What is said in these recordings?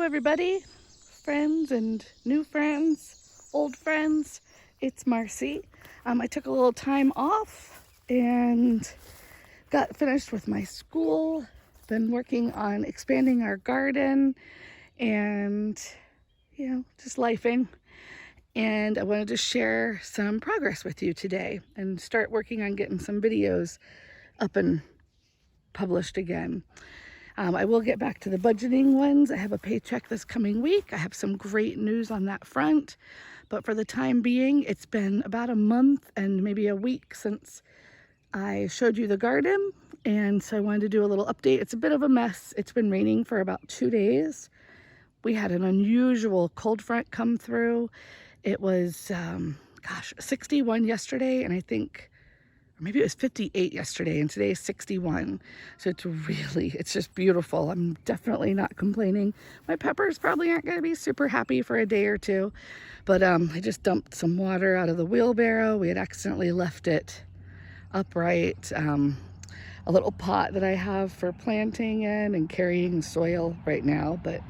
everybody, friends and new friends, old friends. It's Marcy. I took a little time off and got finished with my school. Been working on expanding our garden and, just lifing. And I wanted to share some progress with you today and start working on getting some videos up and published again. I will get back to the budgeting ones. I have a paycheck this coming week. I have some great news on that front. But for the time being, it's been about a month and maybe a week since I showed you the garden. And so I wanted to do a little update. It's a bit of a mess. It's been raining for about 2 days. We had an unusual cold front come through. It was, 61 yesterday, and I think maybe it was 58 yesterday, and today is 61. So it's just beautiful. I'm definitely not complaining. My peppers probably aren't going to be super happy for a day or two, but I just dumped some water out of the wheelbarrow. We had accidentally left it upright. A little pot that I have for planting in and carrying soil right now, but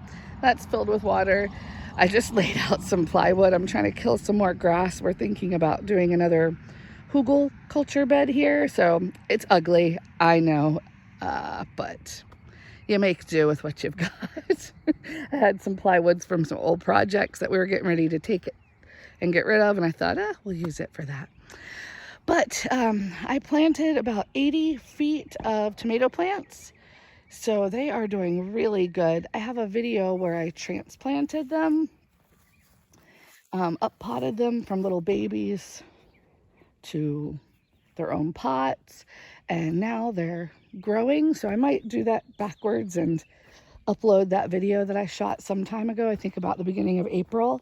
that's filled with water. I just laid out some plywood. I'm trying to kill some more grass. We're thinking about doing another hugel culture bed here, so it's ugly, I know, but you make do with what you've got. I had some plywoods from some old projects that we were getting ready to take it and get rid of, and I thought, we'll use it for that. But I planted about 80 feet of tomato plants, so they are doing really good. I have a video where I transplanted them, up potted them from little babies to their own pots, and now they're growing. So I might do that backwards and upload that video that I shot some time ago, I think about the beginning of April.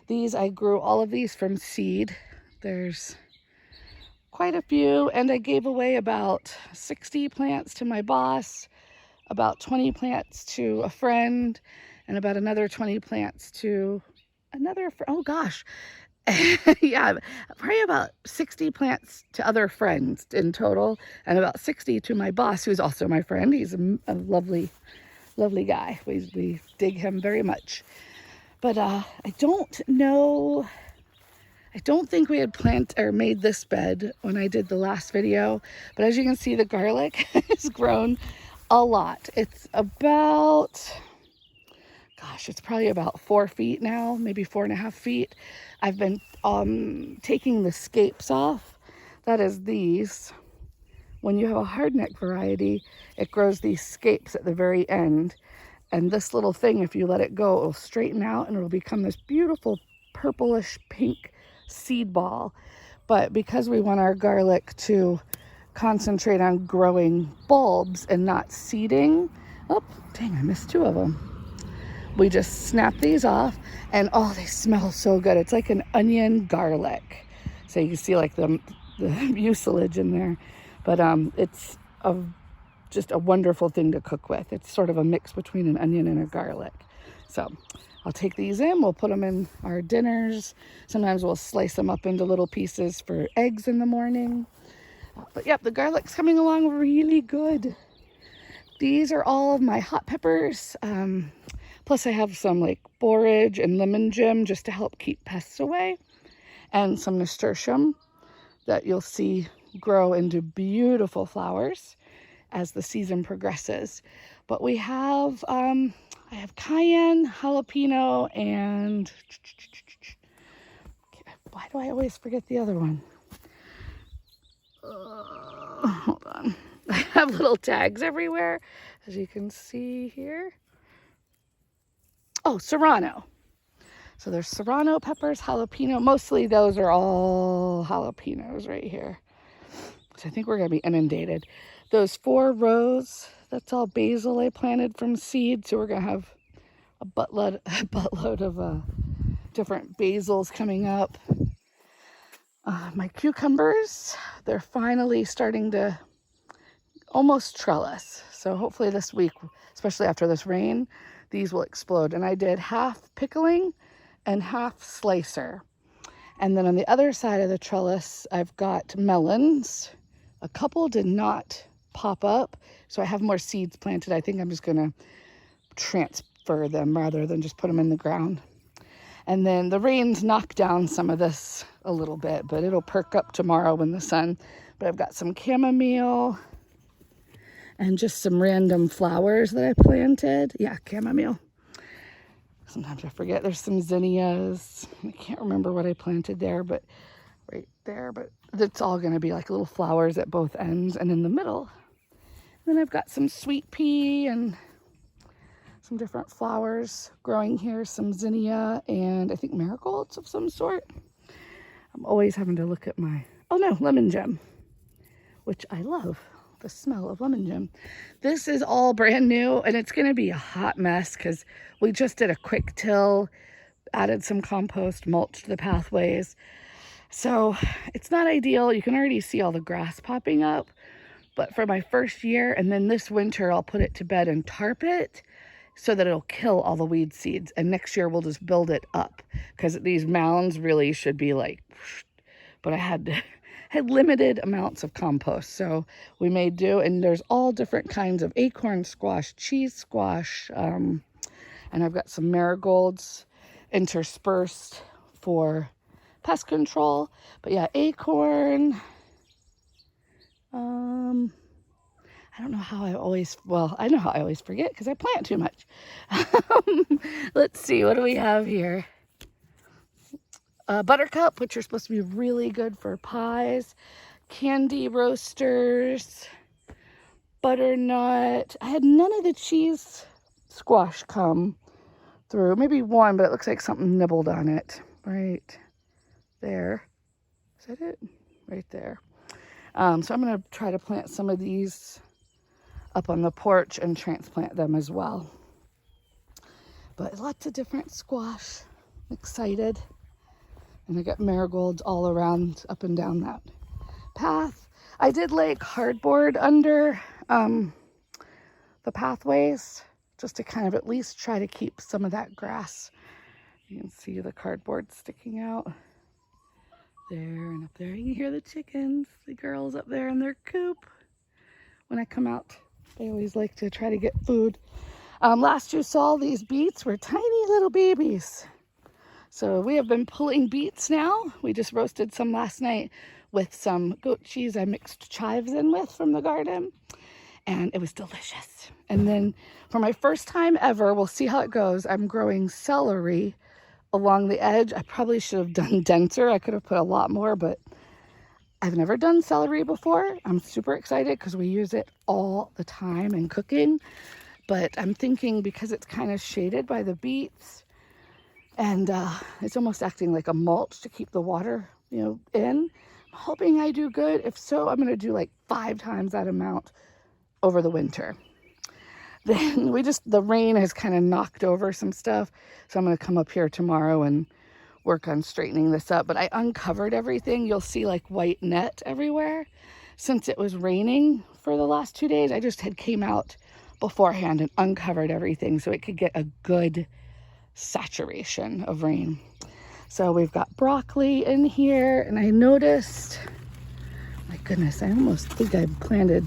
I grew all of these from seed. There's quite a few, and I gave away about 60 plants to my boss, about 20 plants to a friend, and about another 20 plants to another oh gosh, yeah, probably about 60 plants to other friends in total, and about 60 to my boss, who's also my friend. He's a lovely, lovely guy. We dig him very much. But I don't know. I don't think we had made this bed when I did the last video, but as you can see, the garlic has grown a lot. It's about, it's probably about 4 feet now, maybe 4.5 feet. I've been taking the scapes off. That is these. When you have a hardneck variety, it grows these scapes at the very end. And this little thing, if you let it go, it will straighten out and it will become this beautiful purplish pink seed ball. But because we want our garlic to concentrate on growing bulbs and not seeding, oh, dang, I missed 2 of them. We just snap these off, and they smell so good. It's like an onion garlic. So you can see like the mucilage in there, but it's just a wonderful thing to cook with. It's sort of a mix between an onion and a garlic. So I'll take these in, we'll put them in our dinners. Sometimes we'll slice them up into little pieces for eggs in the morning. But yep, the garlic's coming along really good. These are all of my hot peppers. Plus I have some like borage and lemon gem just to help keep pests away. And some nasturtium that you'll see grow into beautiful flowers as the season progresses. But we have, I have cayenne, jalapeno, and why do I always forget the other one? Hold on. I have little tags everywhere, as you can see here. Oh, serrano. So there's serrano peppers, jalapeno. Mostly those are all jalapenos right here. So I think we're going to be inundated. Those 4 rows, that's all basil I planted from seed. So we're going to have a buttload of different basils coming up. My cucumbers, they're finally starting to almost trellis. So hopefully this week, especially after this rain, these will explode. And I did half pickling and half slicer. And then on the other side of the trellis, I've got melons. A couple did not pop up, so I have more seeds planted. I think I'm just gonna for them rather than just put them in the ground. And then the rains knock down some of this a little bit, but it'll perk up tomorrow when the sun. But I've got some chamomile and just some random flowers that I planted. Yeah, chamomile. Sometimes I forget. There's some zinnias. I can't remember what I planted there, but right there. But it's all going to be like little flowers at both ends and in the middle. And then I've got some sweet pea and some different flowers growing here, some zinnia and I think marigolds of some sort. I'm always having to look at my, oh no, lemon gem, which I love the smell of lemon gem. This is all brand new and it's going to be a hot mess because we just did a quick till, added some compost, mulched the pathways. So it's not ideal. You can already see all the grass popping up, but for my first year and then this winter, I'll put it to bed and tarp it so that it'll kill all the weed seeds. And next year we'll just build it up because these mounds really should be like, but I had limited amounts of compost. So we may do, and there's all different kinds of acorn squash, cheese squash, and I've got some marigolds interspersed for pest control. But yeah, acorn, I don't know how I always, well, I know how I always forget because I plant too much. Let's see, what do we have here? Buttercup, which are supposed to be really good for pies. Candy roasters. Butternut. I had none of the cheese squash come through. Maybe one, but it looks like something nibbled on it. Right there. Is that it? Right there. So I'm going to try to plant some of these up on the porch and transplant them as well. But lots of different squash. I'm excited. And I got marigolds all around up and down that path. I did lay cardboard under the pathways just to kind of at least try to keep some of that grass. You can see the cardboard sticking out there and up there. You can hear the chickens, the girls up there in their coop. When I come out, they always like to try to get food. Last you saw, these beets were tiny little babies. So we have been pulling beets now. We just roasted some last night with some goat cheese I mixed chives in with from the garden. And it was delicious. And then for my first time ever, we'll see how it goes. I'm growing celery along the edge. I probably should have done denser. I could have put a lot more, but I've never done celery before. I'm super excited because we use it all the time in cooking. But I'm thinking because it's kind of shaded by the beets and it's almost acting like a mulch to keep the water, in. I'm hoping I do good. If so, I'm going to do like 5 times that amount over the winter. Then the rain has kind of knocked over some stuff. So I'm going to come up here tomorrow and work on straightening this up. But I uncovered everything. You'll see like white net everywhere. Since it was raining for the last 2 days, I just came out beforehand and uncovered everything so it could get a good saturation of rain. So we've got broccoli in here, and I noticed, my goodness, I almost think I planted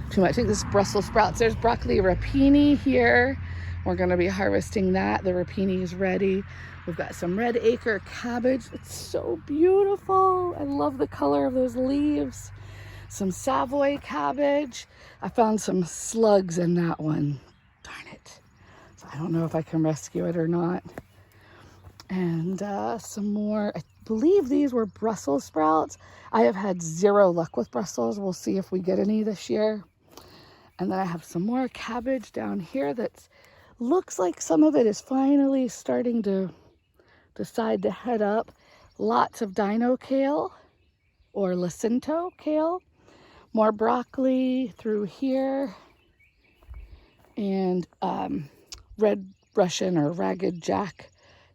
too much. I think this is Brussels sprouts. There's broccoli rapini here. We're going to be harvesting that. The rapini is ready. We've got some red acre cabbage. It's so beautiful. I love the color of those leaves. Some Savoy cabbage. I found some slugs in that one. Darn it. So I don't know if I can rescue it or not. And some more, I believe these were Brussels sprouts. I have had 0 luck with Brussels. We'll see if we get any this year. And then I have some more cabbage down here that looks like some of it is finally starting to decide to head up. Lots of dino kale or Jacinto kale. More broccoli through here. And red Russian or ragged jack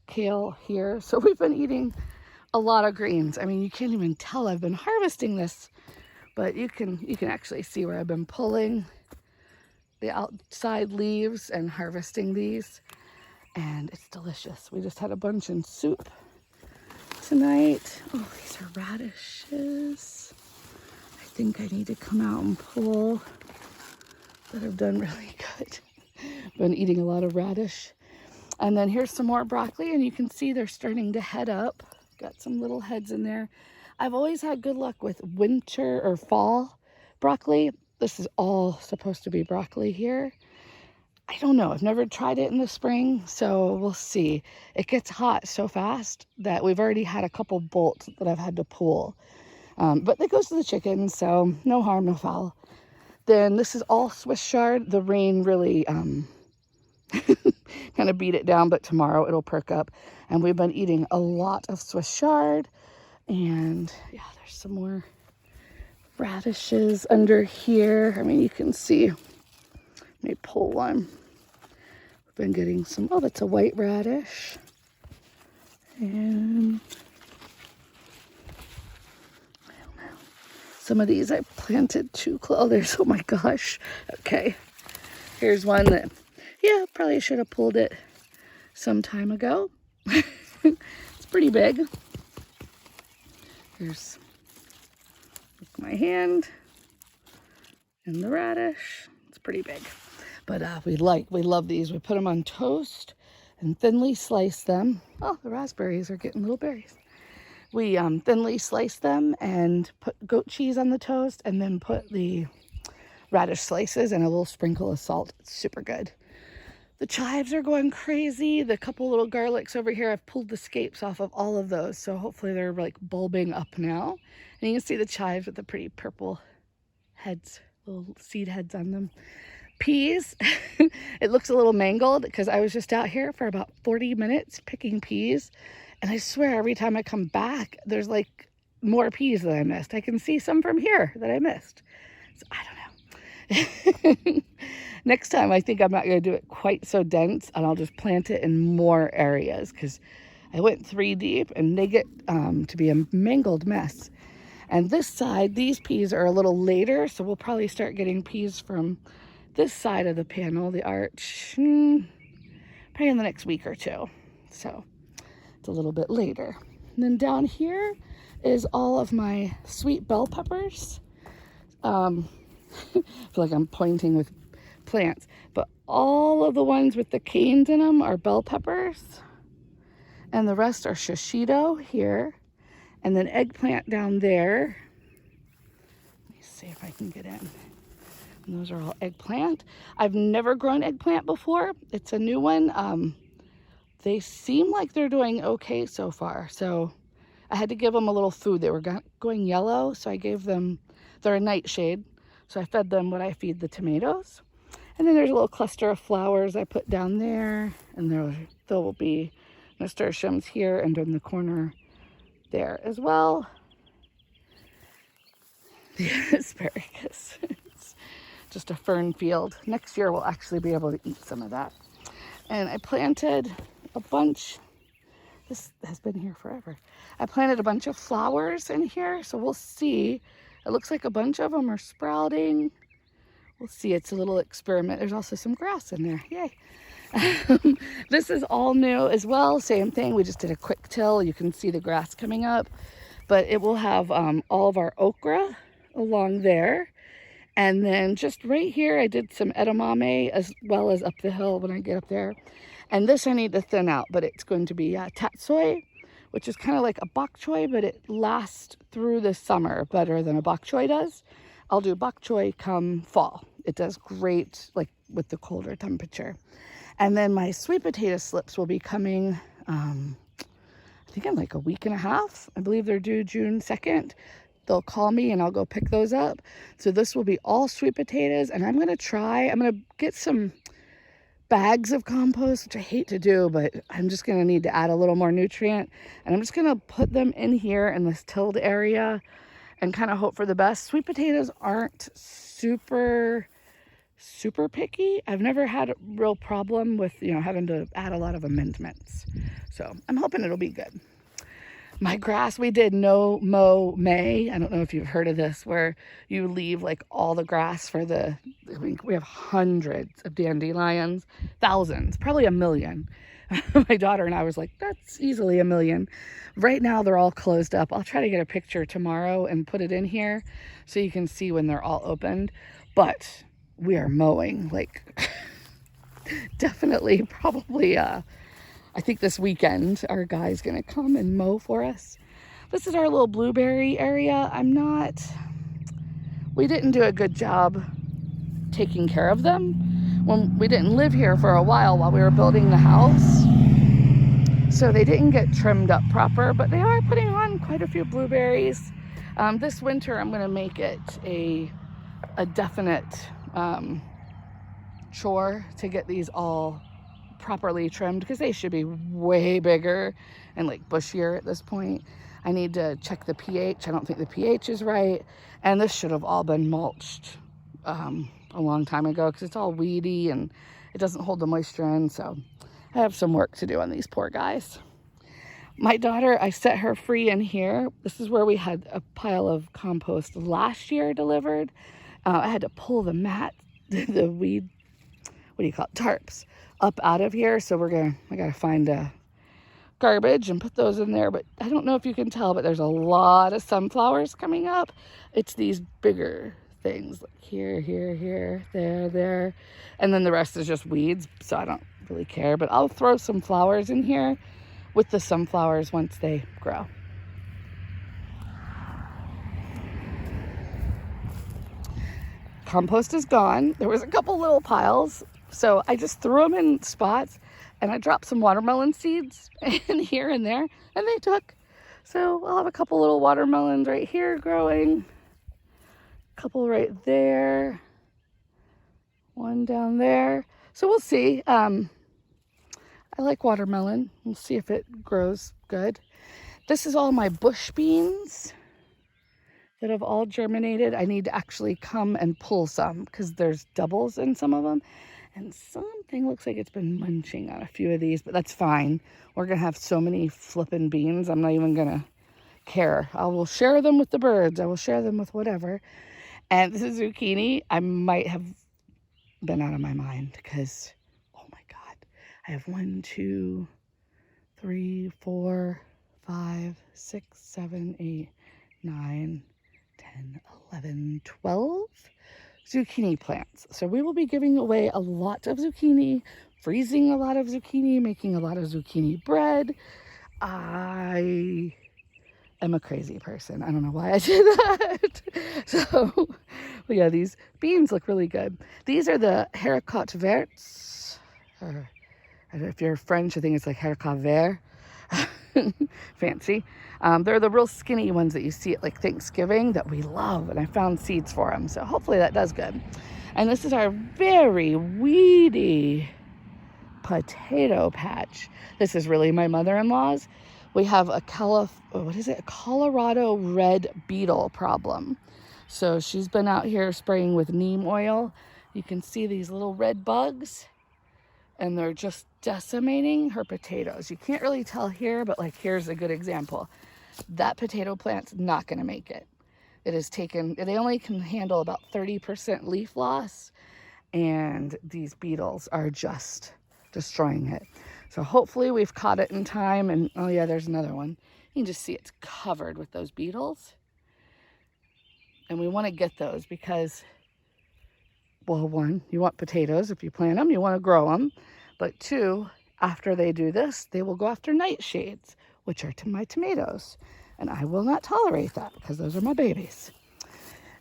kale here. So we've been eating a lot of greens. I mean, you can't even tell I've been harvesting this, but you can actually see where I've been pulling the outside leaves and harvesting these, and it's delicious. We just had a bunch in soup tonight. Oh, these are radishes. I think I need to come out and pull that have done really good. Been eating a lot of radish And then here's some more broccoli, and you can see they're starting to head up. Got some little heads in there. I've always had good luck with winter or fall broccoli. This is all supposed to be broccoli here. I don't know. I've never tried it in the spring, so we'll see. It gets hot so fast that we've already had a couple bolts that I've had to pull. But it goes to the chickens, so no harm, no foul. Then this is all Swiss chard. The rain really kind of beat it down, but tomorrow it'll perk up. And we've been eating a lot of Swiss chard. And yeah, there's some more radishes under here. I mean, you can see. Let me pull one. We've been getting some, oh, that's a white radish. And I don't know. Some of these I planted too close. Oh, there's, oh my gosh. Okay. Here's one that, yeah, probably should have pulled it some time ago. It's pretty big. Here's my hand and the radish. It's pretty big. But we love these. We put them on toast and thinly slice them. Oh, the raspberries are getting little berries. We thinly slice them and put goat cheese on the toast, and then put the radish slices and a little sprinkle of salt. It's super good. The chives are going crazy. The couple little garlics over here, I've pulled the scapes off of all of those, so hopefully they're like bulbing up now. And you can see the chives with the pretty purple heads, little seed heads on them. Peas, it looks a little mangled because I was just out here for about 40 minutes picking peas. And I swear every time I come back, there's like more peas that I missed. I can see some from here that I missed. So I don't know. Next time, I think I'm not going to do it quite so dense, and I'll just plant it in more areas because I went 3 deep and they get to be a mangled mess. And this side, these peas are a little later, so we'll probably start getting peas from this side of the panel, the arch, probably in the next week or 2. So it's a little bit later. And then down here is all of my sweet bell peppers. I feel like I'm pointing with plants, but all of the ones with the canes in them are bell peppers, and the rest are shishito here, and then eggplant down there. Let me see if I can get in. And those are all eggplant. I've never grown eggplant before. It's a new one. They seem like they're doing okay so far, so I had to give them a little food. They were going yellow, so I gave them, they're a nightshade, so I fed them what I feed the tomatoes. And then there's a little cluster of flowers I put down there, and there will be nasturtiums here and in the corner there as well. The asparagus, it's just a fern field. Next year we'll actually be able to eat some of that. And I planted a bunch, this has been here forever. I planted a bunch of flowers in here, so we'll see. It looks like a bunch of them are sprouting. We'll see, it's a little experiment. There's also some grass in there, yay. This is all new as well, same thing. We just did a quick till. You can see the grass coming up, but it will have all of our okra along there. And then just right here, I did some edamame as well as up the hill when I get up there. And this I need to thin out, but it's going to be tatsoi, which is kind of like a bok choy, but it lasts through the summer better than a bok choy does. I'll do bok choy come fall. It does great like with the colder temperature. And then my sweet potato slips will be coming, I think in like a week and a half. I believe they're due June 2nd. They'll call me and I'll go pick those up. So this will be all sweet potatoes, and I'm going to get some bags of compost, which I hate to do, but I'm just going to need to add a little more nutrient. And I'm just going to put them in here in this tilled area and kind of hope for the best. Sweet potatoes aren't super picky. I've never had a real problem with, having to add a lot of amendments. So I'm hoping it'll be good. My grass, we did no mow May. I don't know if you've heard of this, where you leave like all the grass for we have hundreds of dandelions, thousands, probably 1 million. My daughter and I was like, that's easily 1 million. Right now they're all closed up. I'll try to get a picture tomorrow and put it in here so you can see when they're all opened. But we are mowing like definitely probably I think this weekend our guy's gonna come and mow for us. This is our little blueberry area. We didn't do a good job taking care of them when we didn't live here for a while we were building the house. So they didn't get trimmed up proper, but they are putting on quite a few blueberries. This winter I'm gonna make it a definite chore to get these all properly trimmed because they should be way bigger and like bushier at this point. I need to check the pH. I don't think the pH is right. And this should have all been mulched a long time ago because it's all weedy and it doesn't hold the moisture in. So I have some work to do on these poor guys. My daughter, I set her free in here. This is where we had a pile of compost last year delivered. I had to pull the mat, the weed, what do you call it, tarps, up out of here. So I gotta find garbage and put those in there. But I don't know if you can tell, but there's a lot of sunflowers coming up. It's these bigger things like here, there. And then the rest is just weeds. So I don't really care, but I'll throw some flowers in here with the sunflowers once they grow. Compost is gone. There was a couple little piles, so I just threw them in spots and I dropped some watermelon seeds in here and there and they took. So I'll have a couple little watermelons right here growing, a couple right there, one down there. So we'll see. I like watermelon. We'll see if it grows good. This is all my bush beans that have all germinated. I need to actually come and pull some because there's doubles in some of them. And something looks like it's been munching on a few of these, but that's fine. We're gonna have so many flippin' beans. I'm not even gonna care. I will share them with the birds. I will share them with whatever. And this is zucchini. I might have been out of my mind because, oh my God. I have 1, 2, 3, 4, 5, 6, 7, 8, 9, 10, 11, 12 zucchini plants. So we will be giving away a lot of zucchini, freezing a lot of zucchini, making a lot of zucchini bread. I am a crazy person. I don't know why I did that. So, well, yeah, these beans look really good. These are the haricots verts, or I don't know if you're French, I think it's like haricot vert. Fancy. They're the real skinny ones that you see at like Thanksgiving that we love, and I found seeds for them, so hopefully that does good. And this is our very weedy potato patch. This is really my mother-in-law's. We have a Colorado red beetle problem. So she's been out here spraying with neem oil. You can see these little red bugs, and they're just decimating her potatoes. You can't really tell here, but like here's a good example. That potato plant's not gonna make it. They only can handle about 30% leaf loss, and these beetles are just destroying it. So hopefully we've caught it in time. And oh yeah, there's another one. You can just see it's covered with those beetles. And we wanna get those because, well, one, you want potatoes. If you plant them, you wanna grow them. But two, after they do this, they will go after nightshades, which are to my tomatoes. And I will not tolerate that because those are my babies.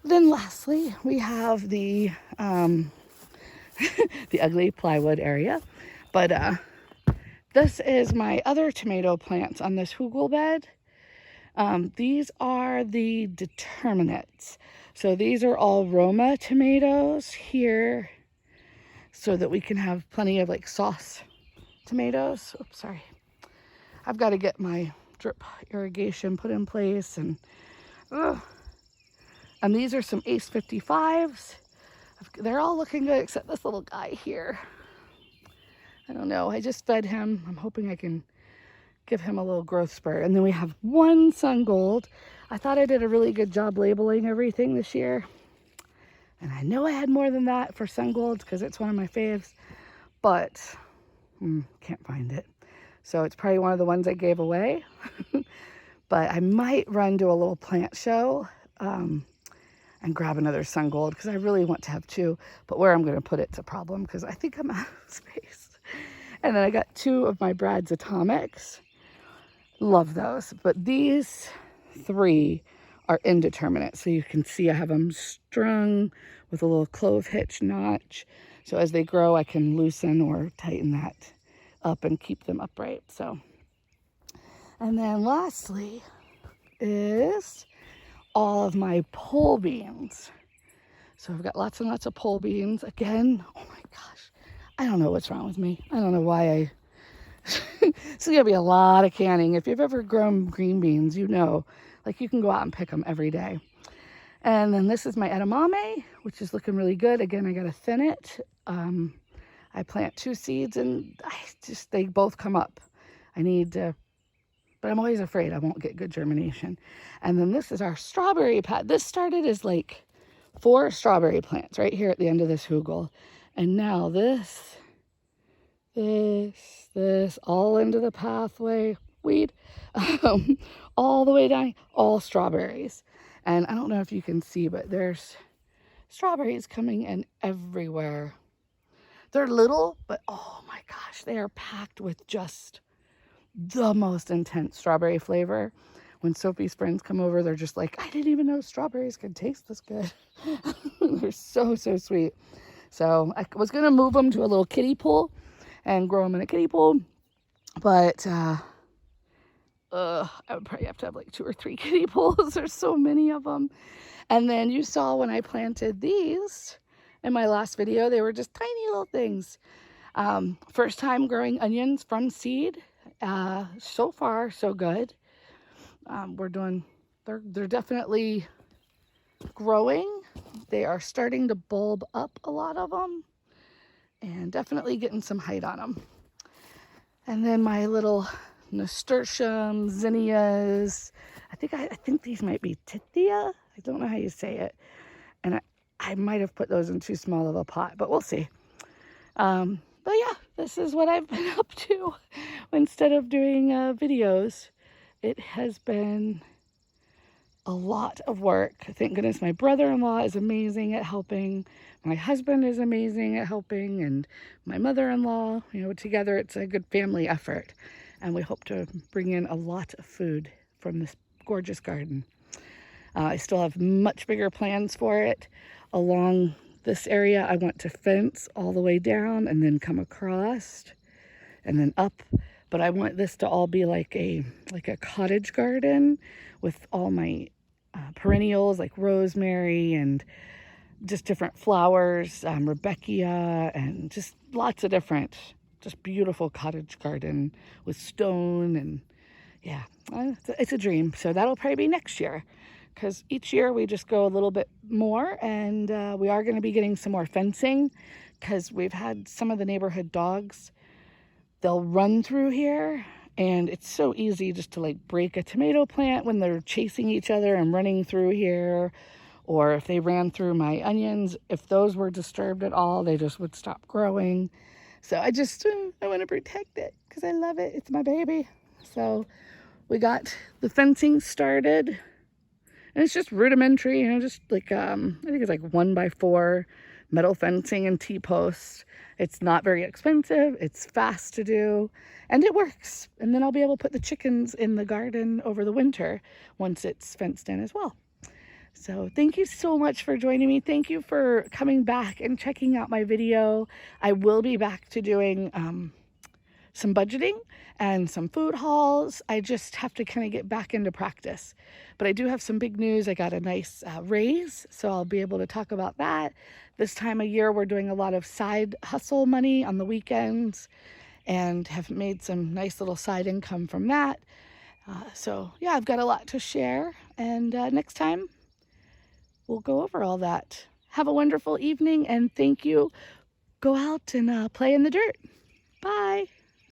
Then lastly, we have the the ugly plywood area. But this is my other tomato plants on this hugel bed. These are the determinants. So these are all Roma tomatoes here so that we can have plenty of like sauce tomatoes. Oops, sorry. I've got to get my drip irrigation put in place, and these are some Ace 55s. They're all looking good except this little guy here. I don't know. I just fed him. I'm hoping I can give him a little growth spurt. And then we have one sun gold. I thought I did a really good job labeling everything this year. And I know I had more than that for sun golds because it's one of my faves, but can't find it. So it's probably one of the ones I gave away. But I might run to a little plant show and grab another sun gold because I really want to have two. But where I'm going to put it's a problem because I think I'm out of space. And then I got 2 of my Brad's Atomics. Love those. But these 3 are indeterminate. So you can see I have them strung with a little clove hitch notch. So as they grow, I can loosen or tighten that up and keep them upright. So, and then lastly is all of my pole beans. So I've got lots and lots of pole beans. Again, oh my gosh, I don't know what's wrong with me. I don't know why I... It's gonna be a lot of canning. If you've ever grown green beans, you know, like you can go out and pick them every day. And then this is my edamame, which is looking really good. Again, I gotta thin it. I plant 2 seeds and they both come up. I need to, but I'm always afraid I won't get good germination. And then this is our strawberry patch. This started as like 4 strawberry plants right here at the end of this hugel. And now this, all into the pathway, weed, all the way down, all strawberries. And I don't know if you can see, but there's strawberries coming in everywhere. They're little, but oh my gosh, they are packed with just the most intense strawberry flavor. When Sophie's friends come over, they're just like, I didn't even know strawberries could taste this good. They're so, so sweet. So I was going to move them to a little kiddie pool and grow them in a kiddie pool. But I would probably have to have like 2 or 3 kiddie pools. There's so many of them. And then you saw when I planted these in my last video, they were just tiny little things. First time growing onions from seed. So far, so good. They're definitely growing. They are starting to bulb up, a lot of them, and definitely getting some height on them. And then my little nasturtium, zinnias. I think these might be tithia. I don't know how you say it. And I might have put those in too small of a pot, but we'll see. But yeah, this is what I've been up to. Instead of doing videos, it has been a lot of work. Thank goodness my brother-in-law is amazing at helping. My husband is amazing at helping, and my mother-in-law, you know, together it's a good family effort. And we hope to bring in a lot of food from this gorgeous garden. I still have much bigger plans for it. Along this area, I want to fence all the way down and then come across and then up. But I want this to all be like a cottage garden with all my perennials like rosemary and just different flowers, Rebecca, and just lots of different, just beautiful cottage garden with stone. And yeah, it's a dream. So that'll probably be next year, because each year we just go a little bit more. And we are going to be getting some more fencing, because we've had some of the neighborhood dogs. They'll run through here, and it's so easy just to like break a tomato plant when they're chasing each other and running through here. Or if they ran through my onions, if those were disturbed at all, they just would stop growing. So I want to protect it because I love it. It's my baby. So we got the fencing started, and it's just rudimentary, you know, just like, I think it's like 1x4 metal fencing and T-posts. It's not very expensive. It's fast to do, and it works. And then I'll be able to put the chickens in the garden over the winter once it's fenced in as well. So thank you so much for joining me. Thank you for coming back and checking out my video. I will be back to doing some budgeting and some food hauls. I just have to kind of get back into practice. But I do have some big news. I got a nice raise, so I'll be able to talk about that. This time of year, we're doing a lot of side hustle money on the weekends and have made some nice little side income from that. So yeah, I've got a lot to share. And next time, we'll go over all that. Have a wonderful evening, and thank you. Go out and play in the dirt. Bye.